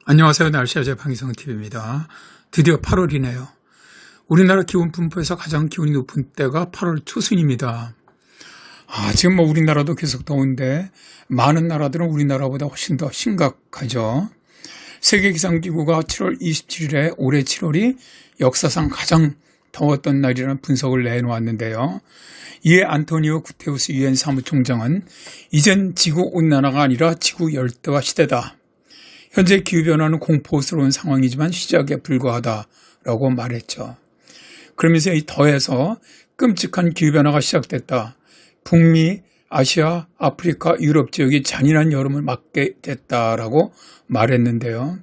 안녕하세요. 날씨아재 방희성TV입니다. 드디어 8월이네요. 우리나라 기온 분포에서 가장 기온이 높은 때가 8월 초순입니다. 지금 우리나라도 계속 더운데 많은 나라들은 우리나라보다 훨씬 더 심각하죠. 세계기상기구가 7월 27일에 올해 7월이 역사상 가장 더웠던 날이라는 분석을 내놓았는데요. 이에 안토니오 구테우스 유엔 사무총장은 이젠 지구온난화가 아니라 지구열대화 시대다. 현재 기후변화는 공포스러운 상황이지만 시작에 불과하다라고 말했죠. 그러면서 더해서 끔찍한 기후변화가 시작됐다. 북미, 아시아, 아프리카, 유럽 지역이 잔인한 여름을 맞게 됐다라고 말했는데요.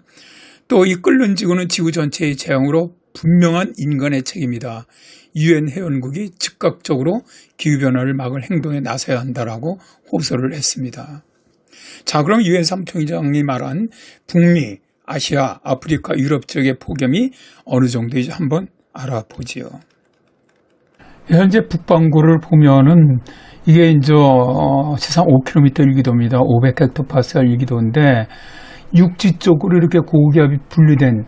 또 이 끓는 지구는 지구 전체의 재앙으로 분명한 인간의 책임이다. 유엔 회원국이 즉각적으로 기후변화를 막을 행동에 나서야 한다라고 호소를 했습니다. 자, 그럼 유엔 사무총장이 말한 북미, 아시아, 아프리카, 유럽 지역의 폭염이 어느 정도인지 한번 알아보지요. 현재 북반구를 보면은 이게 이제 지상 5km 일기도입니다. 500헥토파스칼 일기도인데 육지 쪽으로 이렇게 고기압이 분리된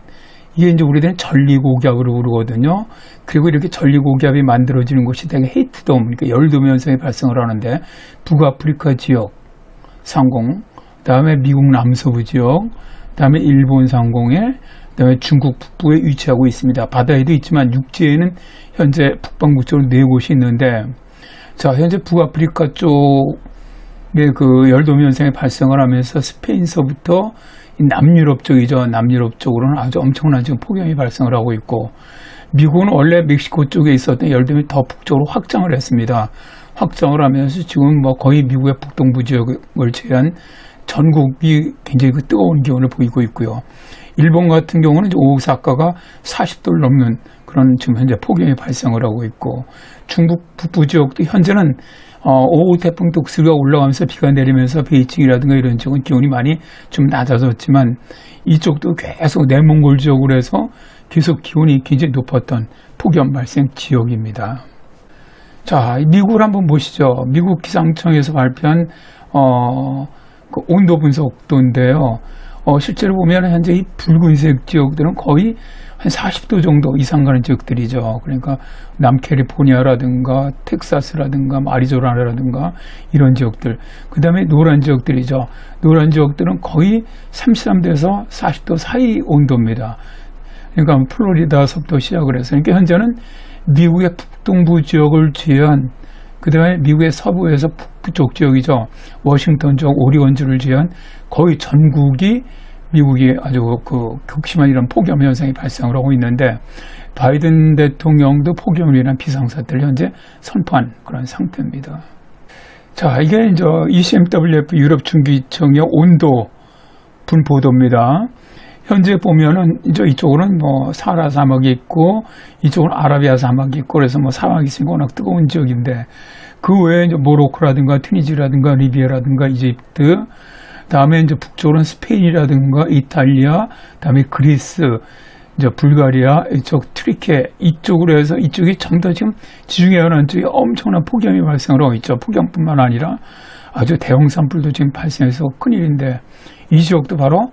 이게 이제 우리들은 전리고기압으로 부르거든요. 그리고 이렇게 전리고기압이 만들어지는 곳이 되게 히트돔, 그러니까 열돔 현상이 발생을 하는데 북아프리카 지역 상공, 그다음에 미국 남서부 지역, 그다음에 일본 상공에, 그다음에 중국 북부에 위치하고 있습니다. 바다에도 있지만 육지에는 현재 북반구 쪽으로 4곳이 있는데, 자, 현재 북아프리카 쪽에 그 열돔 현상이 발생을 하면서 스페인서부터 남유럽 쪽이죠. 남유럽 쪽으로는 아주 엄청난 지금 폭염이 발생을 하고 있고, 미국은 원래 멕시코 쪽에 있었던 열돔이 더 북쪽으로 확장을 했습니다. 확장을 하면서 지금 거의 미국의 북동부 지역을 제외한 전국이 굉장히 뜨거운 기온을 보이고 있고요. 일본 같은 경우는 오사카가 40도를 넘는 그런 지금 현재 폭염이 발생을 하고 있고, 중국 북부 지역도 현재는 오후 태풍 독수리가 올라가면서 비가 내리면서 베이징이라든가 이런 지역은 기온이 많이 좀 낮아졌지만 이쪽도 계속 내몽골 지역으로 해서 계속 기온이 굉장히 높았던 폭염 발생 지역입니다. 자, 미국을 한번 보시죠. 미국 기상청에서 발표한 그 온도 분석도인데요. 실제로 보면 현재 이 붉은색 지역들은 거의 한 40도 정도 이상 가는 지역들이죠. 그러니까 남캘리포니아라든가 텍사스라든가 아리조나라든가 이런 지역들. 그 다음에 노란 지역들이죠. 노란 지역들은 거의 33도에서 40도 사이 온도입니다. 그러니까 플로리다서부터 시작을 해서, 그러니까 현재는 미국의 북동부 지역을 제외한, 그 다음에 미국의 서부에서 북쪽 지역이죠. 워싱턴 쪽, 오리건주를 제외한 거의 전국이 미국이 아주 극심한 이런 폭염 현상이 발생을 하고 있는데, 바이든 대통령도 폭염으로 인한 비상사태를 현재 선포한 그런 상태입니다. 자, 이게 이제 ECMWF 유럽 중기청의 온도 분포도입니다. 현재 보면은 이제 이쪽으로는 사하라 사막이 있고 이쪽은 아라비아 사막이 있고 그래서 사막이 있으니까 워낙 뜨거운 지역인데, 그 외에 이제 모로코라든가 튀니지라든가 리비아라든가 이집트, 다음에 이제 북쪽으로는 스페인이라든가 이탈리아, 다음에 그리스, 이제 불가리아, 이쪽 트리케 이쪽으로 해서 이쪽이 전부 다 지금 지중해 연안 쪽에 엄청난 폭염이 발생을 하고 있죠. 폭염뿐만 아니라 아주 대형 산불도 지금 발생해서 큰일인데, 이 지역도 바로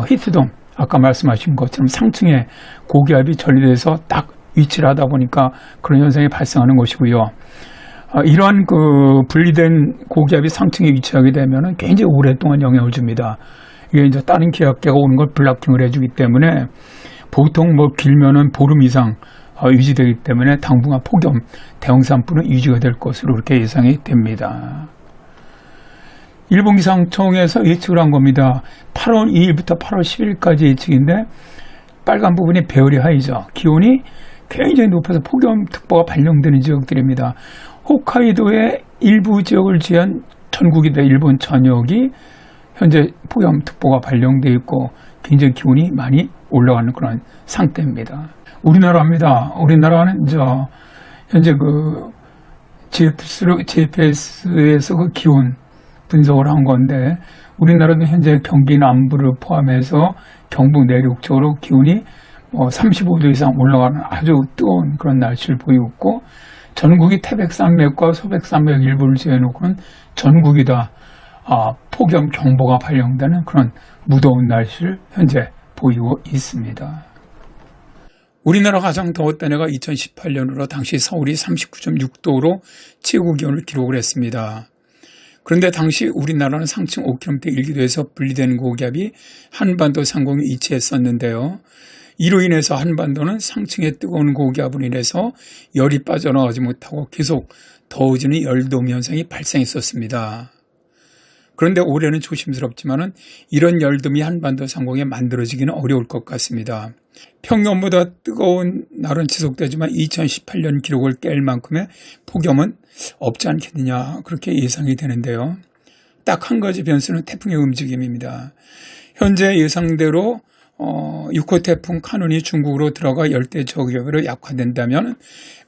히트돔, 아까 말씀하신 것처럼 상층에 고기압이 전리돼서 딱 위치를 하다 보니까 그런 현상이 발생하는 것이고요. 이러한 분리된 고기압이 상층에 위치하게 되면은 굉장히 오랫동안 영향을 줍니다. 이게 이제 다른 기압계가 오는 걸 블락킹을 해주기 때문에 보통 길면은 보름 이상 유지되기 때문에 당분간 폭염, 대형 산불은 유지가 될 것으로 그렇게 예상이 됩니다. 일본 기상청에서 예측을 한 겁니다. 8월 2일부터 8월 10일까지 예측인데, 빨간 부분이 베어리 하이죠. 기온이 굉장히 높아서 폭염특보가 발령되는 지역들입니다. 홋카이도의 일부 지역을 제한 전국이 일본 전역이 현재 폭염특보가 발령되어 있고 굉장히 기온이 많이 올라가는 그런 상태입니다. 우리나라입니다. 우리나라는 현재 GPS에서 그 기온 분석을 한 건데, 우리나라도 현재 경기 남부를 포함해서 경북 내륙 쪽으로 기온이 35도 이상 올라가는 아주 뜨거운 그런 날씨를 보이고 있고, 전국이 태백산맥과 소백산맥 일부를 제외해놓고는 전국이 다 폭염 경보가 발령되는 그런 무더운 날씨를 현재 보이고 있습니다. 우리나라 가장 더웠던 해가 2018년으로 당시 서울이 39.6도로 최고 기온을 기록을 했습니다. 그런데 당시 우리나라는 상층 5km 일기도에서 분리된 고기압이 한반도 상공에 위치했었는데요. 이로 인해서 한반도는 상층의 뜨거운 고기압으로 인해서 열이 빠져나가지 못하고 계속 더워지는 열돔 현상이 발생했었습니다. 그런데 올해는 조심스럽지만은 이런 열돔이 한반도 상공에 만들어지기는 어려울 것 같습니다. 평년보다 뜨거운 날은 지속되지만 2018년 기록을 깰 만큼의 폭염은 없지 않겠느냐 그렇게 예상이 되는데요. 딱 한 가지 변수는 태풍의 움직임입니다. 현재 예상대로 6호 태풍 카눈이 중국으로 들어가 열대 저기압으로 약화된다면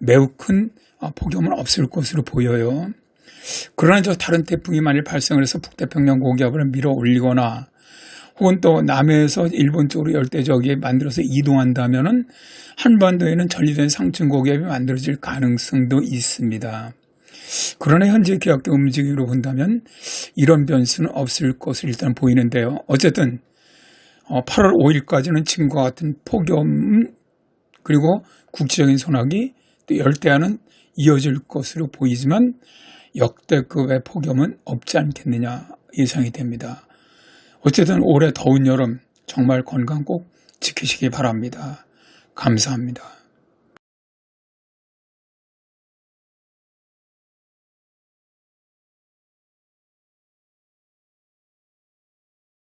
매우 큰 폭염은 없을 것으로 보여요. 그러나 다른 태풍이 만일 발생을 해서 북태평양 고기압을 밀어 올리거나 혹은 또 남해에서 일본 쪽으로 열대 저기압이 만들어서 이동한다면 한반도에는 전리된 상층 고기압이 만들어질 가능성도 있습니다. 그러나 현재 기압대 움직임으로 본다면 이런 변수는 없을 것으로 일단 보이는데요. 어쨌든 8월 5일까지는 지금과 같은 폭염 그리고 국지적인 소나기 또 열대야는 이어질 것으로 보이지만 역대급의 폭염은 없지 않겠느냐 예상이 됩니다. 어쨌든 올해 더운 여름 정말 건강 꼭 지키시기 바랍니다. 감사합니다.